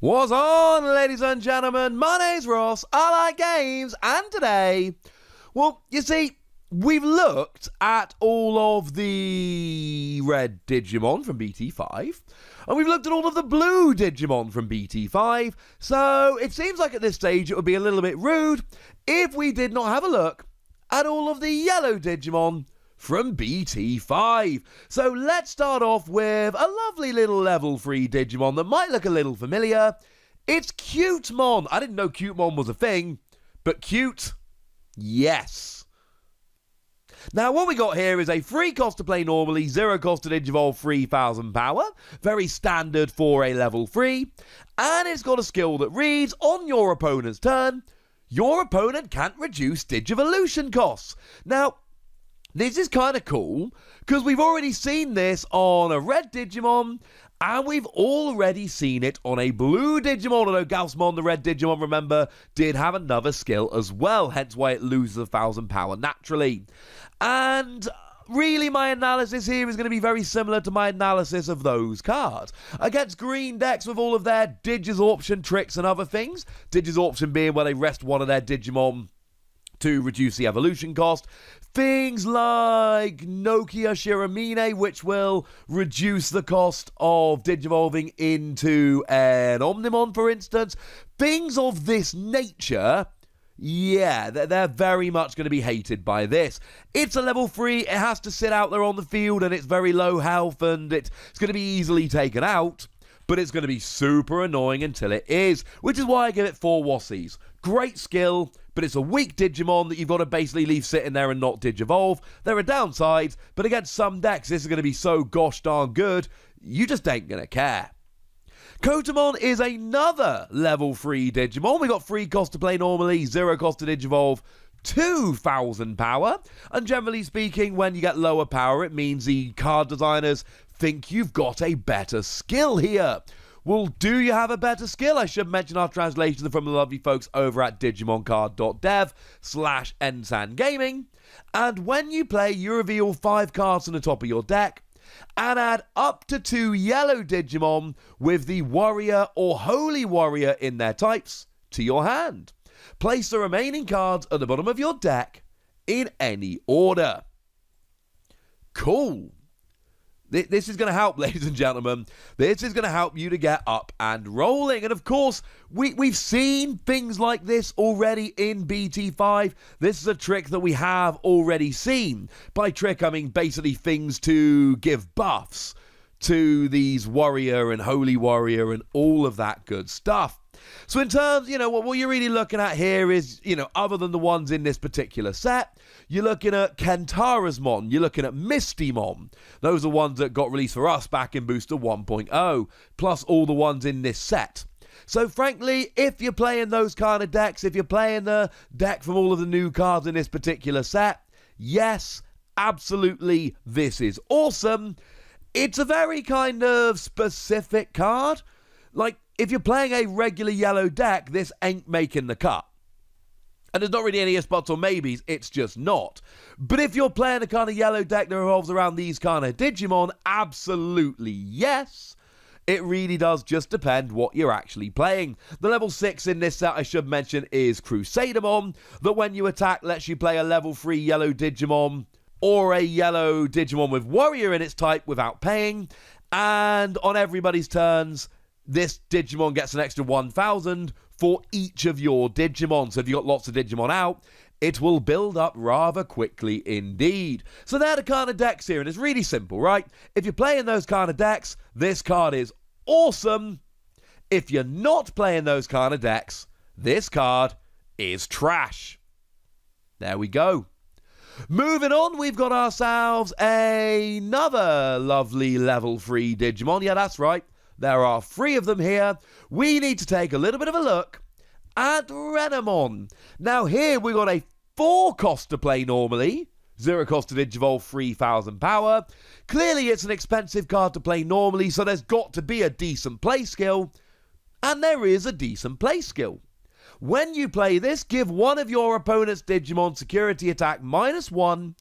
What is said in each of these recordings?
What's on, ladies and gentlemen? My name's Ross, I like games, and today, well, you see, we've looked at all of the red Digimon from BT5, and we've looked at all of the blue Digimon from BT5, so it seems like at this stage it would be a little bit rude if we did not have a look at all of the yellow Digimon from BT5. So let's start off with a lovely little level 3 Digimon that might look a little familiar. It's Cutemon. I didn't know Cutemon was a thing, but cute, yes. Now what we got here is a free cost to play normally, 0 cost to Digivolve, 3000 power, very standard for a level 3, and it's got a skill that reads, on your opponent's turn, your opponent can't reduce Digivolution costs. Now, this is kind of cool, because we've already seen this on a red Digimon, and we've already seen it on a blue Digimon, although Gaussmon, the red Digimon, remember, did have another skill as well, hence why it loses 1000 power naturally. And really, my analysis here is going to be very similar to my analysis of those cards. Against green decks with all of their Digisorption tricks and other things, Digisorption being where they rest one of their Digimon to reduce the evolution cost. Things like Nokia Shiramine, which will reduce the cost of digivolving into an Omnimon, for instance. Things of this nature, yeah, they're very much going to be hated by this. It's a level 3, it has to sit out there on the field, and it's very low health, and it's going to be easily taken out. But it's going to be super annoying until it is, which is why I give it 4 Wassies. Great skill, but it's a weak Digimon that you've got to basically leave sitting there and not Digivolve. There are downsides, but against some decks, this is going to be so gosh darn good, you just ain't going to care. Kotamon is another level 3 Digimon. We got free cost to play normally, 0 cost to Digivolve, 2000 power. And generally speaking, when you get lower power, it means the card designers think you've got a better skill here. Well, do you have a better skill? I should mention our translations from the lovely folks over at digimoncard.dev/Ensan Gaming. And when you play, you reveal 5 cards from the top of your deck and add up to 2 yellow Digimon with the Warrior or Holy Warrior in their types to your hand. Place the remaining cards at the bottom of your deck in any order. Cool. This is going to help, ladies and gentlemen. This is going to help you to get up and rolling. And of course, we've seen things like this already in BT5. This is a trick that we have already seen. By trick, I mean basically things to give buffs to these Warrior and Holy Warrior and all of that good stuff. So in terms, what you're really looking at here is, other than the ones in this particular set, you're looking at Kentarasmon, you're looking at Mistymon. Those are ones that got released for us back in Booster 1.0, plus all the ones in this set. So frankly, if you're playing those kind of decks, if you're playing the deck from all of the new cards in this particular set, yes, absolutely, this is awesome. It's a very kind of specific card. Like, if you're playing a regular yellow deck, this ain't making the cut. And there's not really any ifs, buts, or maybes, it's just not. But if you're playing a kind of yellow deck that revolves around these kind of Digimon, absolutely yes. It really does just depend what you're actually playing. The level 6 in this set, I should mention, is Crusadermon, that when you attack lets you play a level 3 yellow Digimon, or a yellow Digimon with Warrior in its type without paying. And on everybody's turns, this Digimon gets an extra 1000 for each of your Digimon. So if you've got lots of Digimon out, it will build up rather quickly indeed. So they're the kind of decks here, and it's really simple, right? If you're playing those kind of decks, this card is awesome. If you're not playing those kind of decks, this card is trash. There we go. Moving on, we've got ourselves another lovely level 3 Digimon. Yeah, that's right. There are 3 of them here. We need to take a little bit of a look at Renamon. Now here we got a 4 cost to play normally, 0 cost to Digivolve, 3000 power. Clearly it's an expensive card to play normally, so there's got to be a decent play skill. And there is a decent play skill. When you play this, give one of your opponent's Digimon security attack -1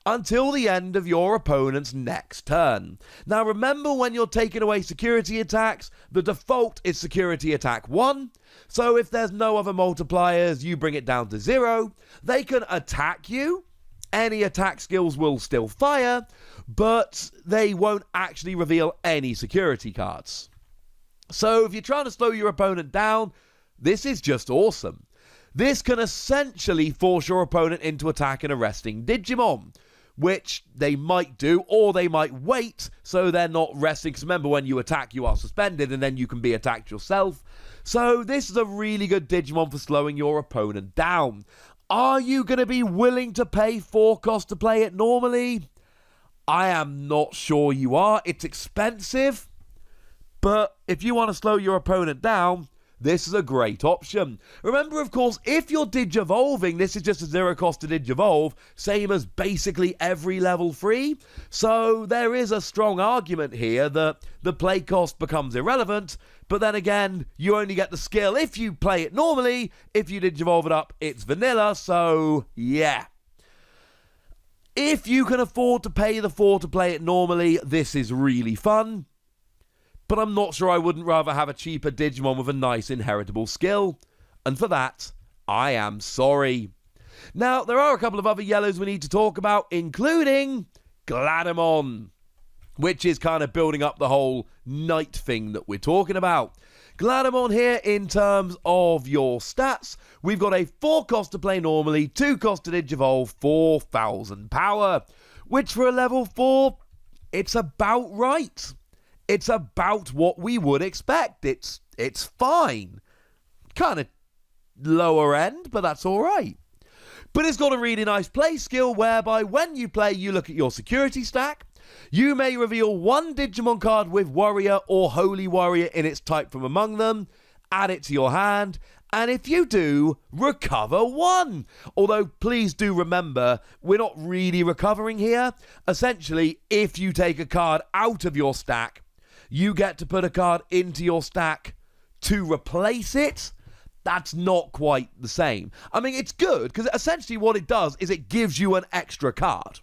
until the end of your opponent's next turn. Now remember, when you're taking away security attacks, the default is security attack 1. So if there's no other multipliers, you bring it down to 0. They can attack you. Any attack skills will still fire, but they won't actually reveal any security cards. So if you're trying to slow your opponent down, this is just awesome. This can essentially force your opponent into attacking a resting Digimon, which they might do, or they might wait so they're not resting, because remember, when you attack you are suspended and then you can be attacked yourself. So this is a really good Digimon for slowing your opponent down. Are you going to be willing to pay 4 cost to play it normally? I am not sure you are. It's expensive, but if you want to slow your opponent down, this is a great option. Remember, of course, if you're Digivolving, this is just a 0 cost to Digivolve, same as basically every level 3. So there is a strong argument here that the play cost becomes irrelevant, but then again, you only get the skill if you play it normally. If you Digivolve it up, it's vanilla, so yeah. If you can afford to pay the 4 to play it normally, this is really fun. But I'm not sure I wouldn't rather have a cheaper Digimon with a nice inheritable skill. And for that, I am sorry. Now, there are a couple of other yellows we need to talk about, including Gladimon, which is kind of building up the whole knight thing that we're talking about. Gladimon here, in terms of your stats, we've got a 4 cost to play normally, 2 cost to Digivolve, 4,000 power, which for a level 4, it's about right. It's about what we would expect. It's fine. Kind of lower end, but that's all right. But it's got a really nice play skill whereby when you play, you look at your security stack. You may reveal 1 Digimon card with Warrior or Holy Warrior in its type from among them, add it to your hand, and if you do, recover 1. Although, please do remember, we're not really recovering here. Essentially, if you take a card out of your stack, you get to put a card into your stack to replace it. That's not quite the same. I mean, it's good, because essentially what it does is it gives you an extra card,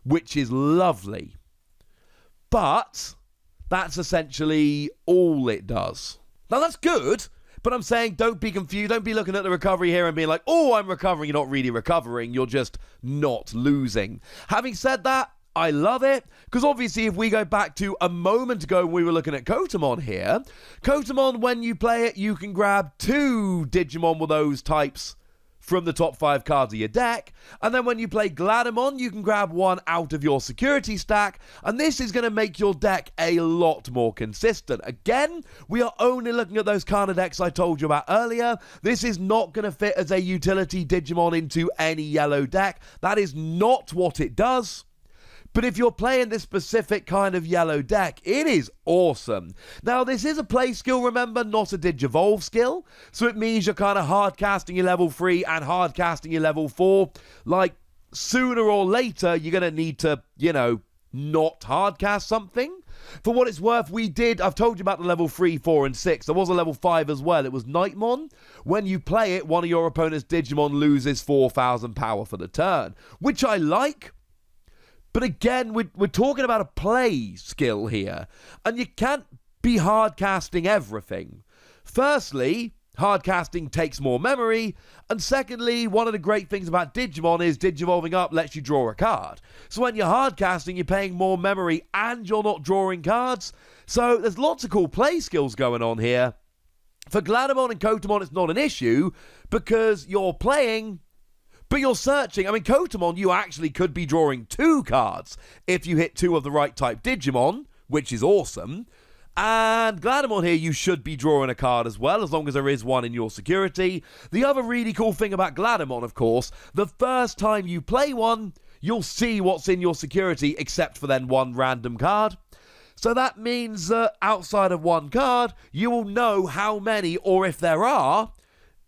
which is lovely. But that's essentially all it does. Now, that's good, but I'm saying don't be confused. Don't be looking at the recovery here and being like, oh, I'm recovering. You're not really recovering. You're just not losing. Having said that, I love it, because obviously if we go back to a moment ago when we were looking at Kotamon here, Kotamon, when you play it, you can grab 2 Digimon with those types from the top 5 cards of your deck, and then when you play Gladimon, you can grab 1 out of your security stack, and this is going to make your deck a lot more consistent. Again, we are only looking at those kind of decks I told you about earlier. This is not going to fit as a utility Digimon into any yellow deck. That is not what it does. But if you're playing this specific kind of yellow deck, it is awesome. Now, this is a play skill, remember, not a Digivolve skill. So it means you're kind of hard casting your level 3 and hard casting your level 4. Like, sooner or later, you're going to need to, not hard cast something. For what it's worth, I've told you about the level 3, 4, and 6. There was a level 5 as well. It was Nightmon. When you play it, one of your opponent's Digimon loses 4,000 power for the turn, which I like. But again, we're talking about a play skill here, and you can't be hard casting everything. Firstly, hard casting takes more memory, and secondly, one of the great things about Digimon is Digivolving up lets you draw a card. So when you're hard casting, you're paying more memory and you're not drawing cards. So there's lots of cool play skills going on here. For Gladimon and Kotamon, it's not an issue because you're playing, but you're searching. I mean, Kotamon, you actually could be drawing 2 cards if you hit 2 of the right type Digimon, which is awesome. And Gladimon here, you should be drawing a card as well, as long as there is 1 in your security. The other really cool thing about Gladimon, of course, the first time you play one, you'll see what's in your security, except for then 1 random card. So that means that outside of 1 card, you will know how many, or if there are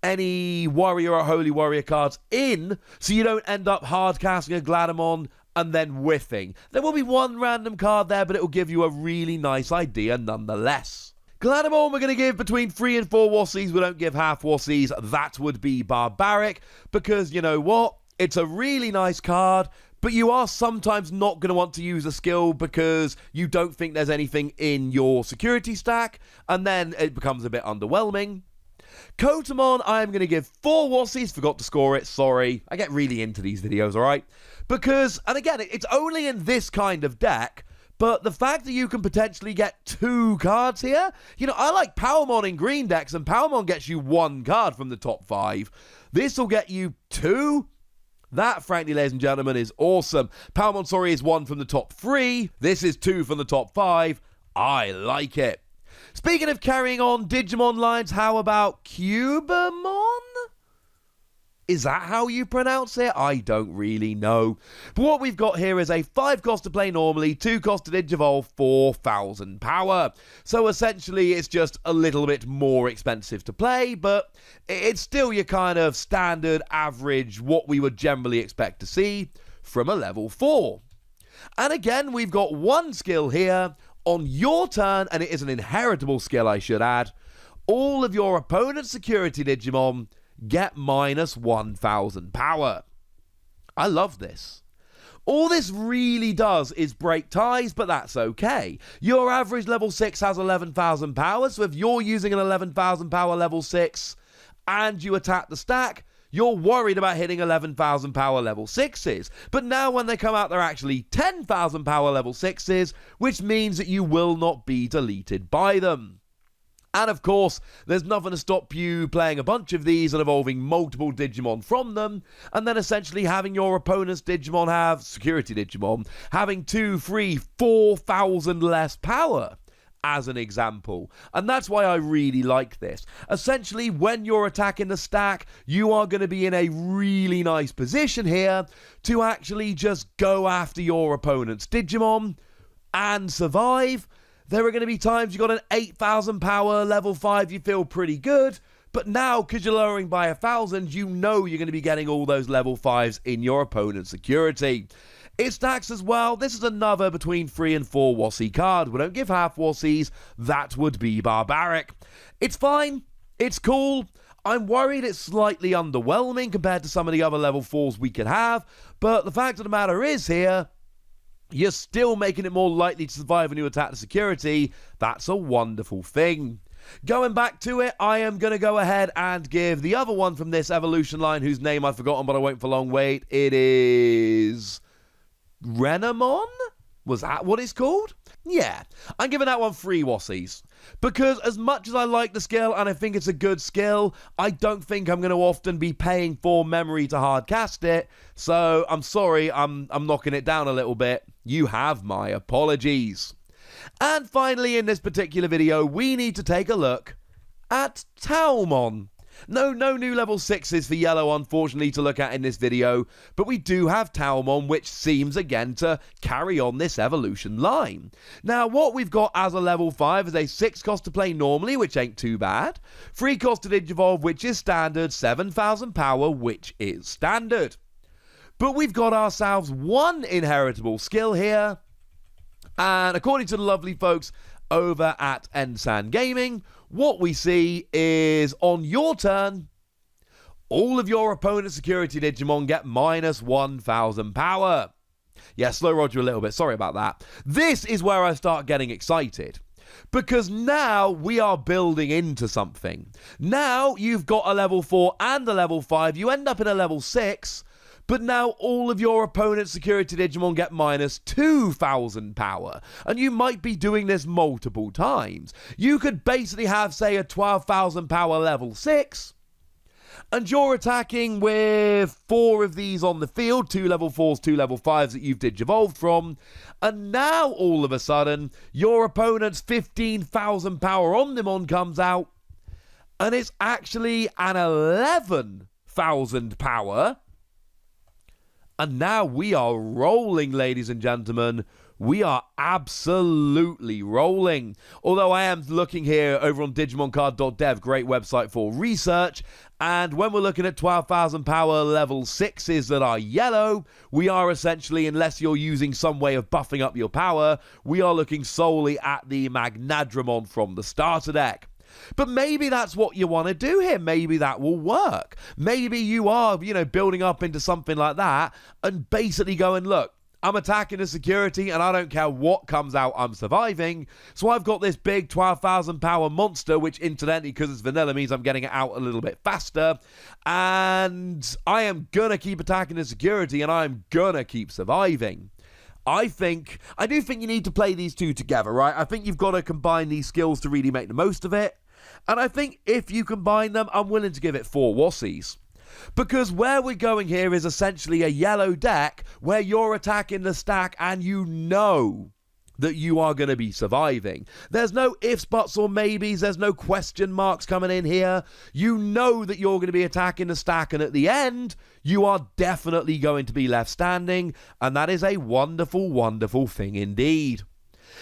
any Warrior or Holy Warrior cards in, so you don't end up hard casting a Gladimon and then whiffing. There will be 1 random card there, but it will give you a really nice idea nonetheless. Gladimon we're going to give between 3 and 4 Wassies. We don't give half Wassies. That would be barbaric, because you know what? It's a really nice card, but you are sometimes not going to want to use a skill because you don't think there's anything in your security stack, and then it becomes a bit underwhelming. Kotamon, I'm going to give 4 Wassies. Forgot to score it, sorry. I get really into these videos, alright? Because, and again, it's only in this kind of deck, but the fact that you can potentially get 2 cards here, you know, I like Powermon in green decks, and Powermon gets you 1 card from the top 5. This will get you 2. That, frankly, ladies and gentlemen, is awesome. Powermon, sorry, is 1 from the top 3. This is 2 from the top 5. I like it. Speaking of carrying on Digimon lines, how about Cubamon? Is that how you pronounce it? I don't really know. But what we've got here is a 5 cost to play normally, 2 cost to Digivolve, 4,000 power. So essentially it's just a little bit more expensive to play, but it's still your kind of standard average, what we would generally expect to see from a level 4. And again, we've got 1 skill here. On your turn, and it is an inheritable skill I should add, all of your opponent's security Digimon get minus 1,000 power. I love this. All this really does is break ties, but that's okay. Your average level 6 has 11,000 power, so if you're using an 11,000 power level 6 and you attack the stack, you're worried about hitting 11,000 power level 6s. But now when they come out, they're actually 10,000 power level 6s, which means that you will not be deleted by them. And of course, there's nothing to stop you playing a bunch of these and evolving multiple Digimon from them, and then essentially having your opponent's Digimon have, security Digimon, having 2, 3, 4,000 less power, as an example. And that's why I really like this. Essentially, when you're attacking the stack, you are going to be in a really nice position here to actually just go after your opponent's Digimon and survive. There are going to be times you got an 8,000 power level 5, you feel pretty good, but now because you're lowering by 1,000, you know you're going to be getting all those level 5s in your opponent's security. It stacks as well. This is another between 3 and 4 Wassie card. We don't give half Wassies. That would be barbaric. It's fine. It's cool. I'm worried it's slightly underwhelming compared to some of the other level 4s we could have, but the fact of the matter is here, you're still making it more likely to survive when you attack the security. That's a wonderful thing. Going back to it, I am going to go ahead and give the other one from this evolution line, whose name I've forgotten, but I won't for long wait. It is Renamon? Was that what it's called? Yeah, I'm giving that one 3 Wassies. Because as much as I like the skill and I think it's a good skill, I don't think I'm going to often be paying for memory to hard cast it. So I'm sorry, I'm knocking it down a little bit. You have my apologies. And finally, in this particular video, we need to take a look at Taumon. No new level 6s for Yellow, unfortunately, to look at in this video, but we do have Taumon, which seems again to carry on this evolution line. Now, what we've got as a level 5 is a 6 cost to play normally, which ain't too bad, 3 cost to Digivolve, which is standard, 7,000 power, which is standard. But we've got ourselves 1 inheritable skill here, and according to the lovely folks over at Ensan Gaming, what we see is on your turn, all of your opponent's security Digimon get minus 1,000 power. Yeah, slow Roger a little bit, sorry about that. This is where I start getting excited, because now we are building into something. Now you've got a level 4 and a level 5, you end up in a level 6, but now all of your opponent's security Digimon get minus 2,000 power. And you might be doing this multiple times. You could basically have, say, a 12,000 power level 6. And you're attacking with 4 of these on the field. 2 level 4s, 2 level 5s that you've Digivolved from. And now, all of a sudden, your opponent's 15,000 power Omnimon comes out. And it's actually an 11,000 power. And now we are rolling, ladies and gentlemen. We are absolutely rolling. Although I am looking here over on digimoncard.dev, great website for research. And when we're looking at 12,000 power level 6s that are yellow, we are essentially, unless you're using some way of buffing up your power, we are looking solely at the Magnadramon from the starter deck. But maybe that's what you want to do here. Maybe that will work. Maybe you are, building up into something like that and basically going, look, I'm attacking the security and I don't care what comes out, I'm surviving. So I've got this big 12,000 power monster, which incidentally, because it's vanilla, means I'm getting it out a little bit faster. And I am going to keep attacking the security and I'm going to keep surviving. I do think you need to play these two together, right? I think you've got to combine these skills to really make the most of it. And I think if you combine them, I'm willing to give it 4 Wassies. Because where we're going here is essentially a yellow deck where you're attacking the stack and you know that you are going to be surviving. There's no ifs, buts, or maybes. There's no question marks coming in here. You know that you're going to be attacking the stack, and at the end, you are definitely going to be left standing, and that is a wonderful, wonderful thing indeed.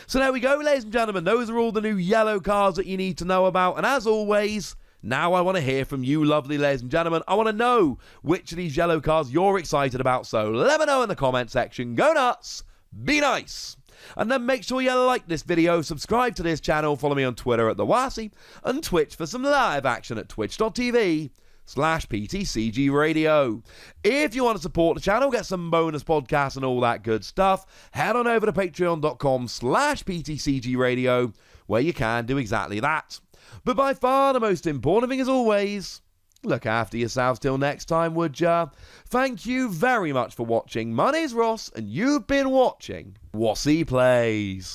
So there we go, ladies and gentlemen. Those are all the new yellow cards that you need to know about, and as always, now I want to hear from you, lovely ladies and gentlemen. I want to know which of these yellow cards you're excited about, so let me know in the comment section. Go nuts, be nice. And then make sure you like this video, subscribe to this channel, follow me on Twitter at TheWassie, and Twitch for some live action at twitch.tv/PTCG Radio. If you want to support the channel, get some bonus podcasts and all that good stuff, head on over to patreon.com/PTCG Radio, where you can do exactly that. But by far the most important thing, as always, look after yourselves till next time, would ya? Thank you very much for watching. My name's Ross, and you've been watching Wassie Plays.